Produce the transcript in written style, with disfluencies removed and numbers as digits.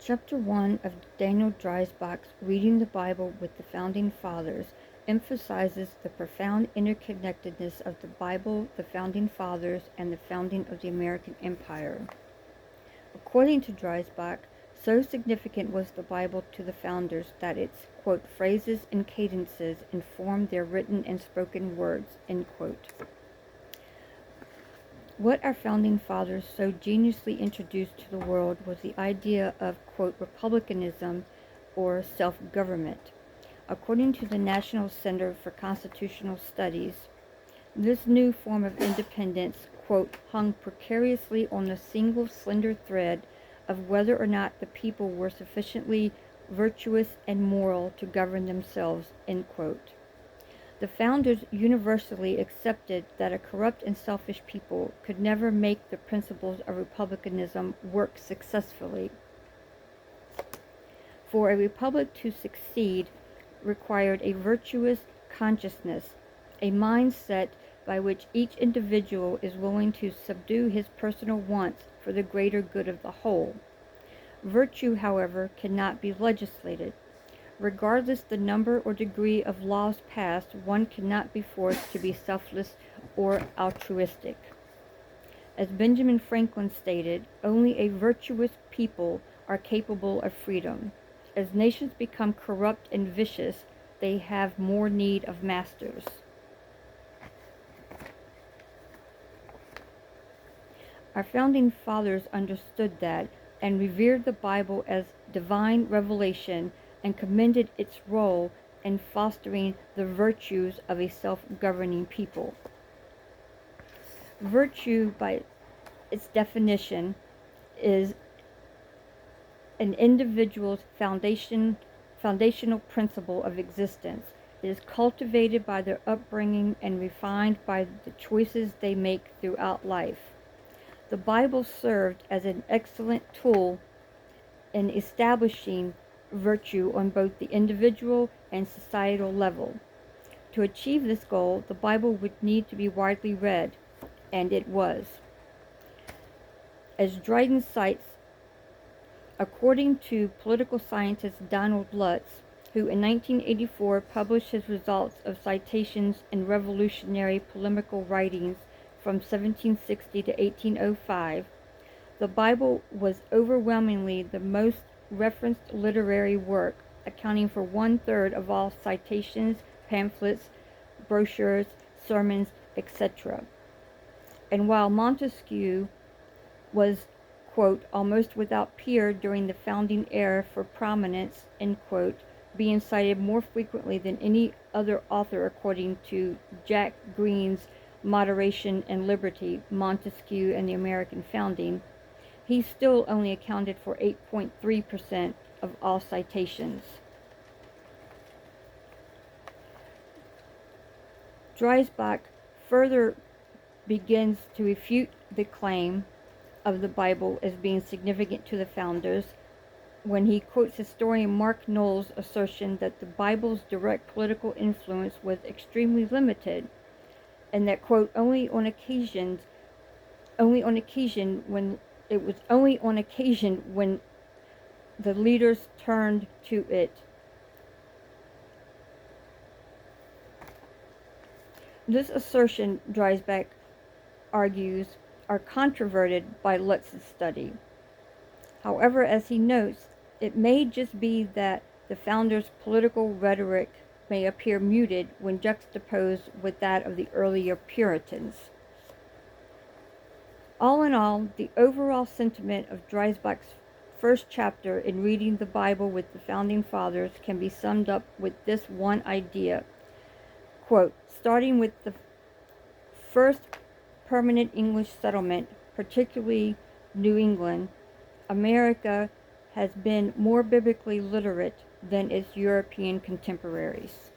Chapter 1 of Daniel Dreisbach's Reading the Bible with the Founding Fathers emphasizes the profound interconnectedness of the Bible, the Founding Fathers, and the founding of the American Empire. According to Dreisbach, so significant was the Bible to the founders that its, quote, phrases and cadences informed their written and spoken words, end quote. What our founding fathers so geniusly introduced to the world was the idea of, quote, republicanism or self-government. According to the National Center for Constitutional Studies, this new form of independence, quote, hung precariously on the single slender thread of whether or not the people were sufficiently virtuous and moral to govern themselves, end quote. The founders universally accepted that a corrupt and selfish people could never make the principles of republicanism work successfully. For a republic to succeed required a virtuous consciousness, a mindset by which each individual is willing to subdue his personal wants for the greater good of the whole. Virtue, however, cannot be legislated. Regardless the number or degree of laws passed, one cannot be forced to be selfless or altruistic. As Benjamin Franklin stated, only a virtuous people are capable of freedom. As nations become corrupt and vicious, they have more need of masters. Our founding fathers understood that and revered the Bible as divine revelation and commended its role in fostering the virtues of a self-governing people. Virtue, by its definition, is an individual's foundational principle of existence. It is cultivated by their upbringing and refined by the choices they make throughout life. The Bible served as an excellent tool in establishing virtue on both the individual and societal level. To achieve this goal, the Bible would need to be widely read, and it was. As Dryden cites, according to political scientist Donald Lutz, who in 1984 published his results of citations in revolutionary polemical writings from 1760 to 1805, the Bible was overwhelmingly the most referenced literary work, accounting for 1/3 of all citations, pamphlets, brochures, sermons, etc. And while Montesquieu was, quote, almost without peer during the founding era for prominence, end quote, being cited more frequently than any other author according to Jack Green's Moderation and Liberty, Montesquieu and the American Founding, he still only accounted for 8.3% of all citations. Dreisbach further begins to refute the claim of the Bible as being significant to the founders when he quotes historian Mark Knoll's assertion that the Bible's direct political influence was extremely limited, and that, quote, only on occasion when the leaders turned to it. This assertion, Dreisbach argues, are controverted by Lutz's study. However, as he notes, it may just be that the founders' political rhetoric may appear muted when juxtaposed with that of the earlier Puritans. All in all, the overall sentiment of Dreisbach's first chapter in Reading the Bible with the Founding Fathers can be summed up with this one idea. Quote, starting with the first permanent English settlement, particularly New England, America has been more biblically literate than its European contemporaries.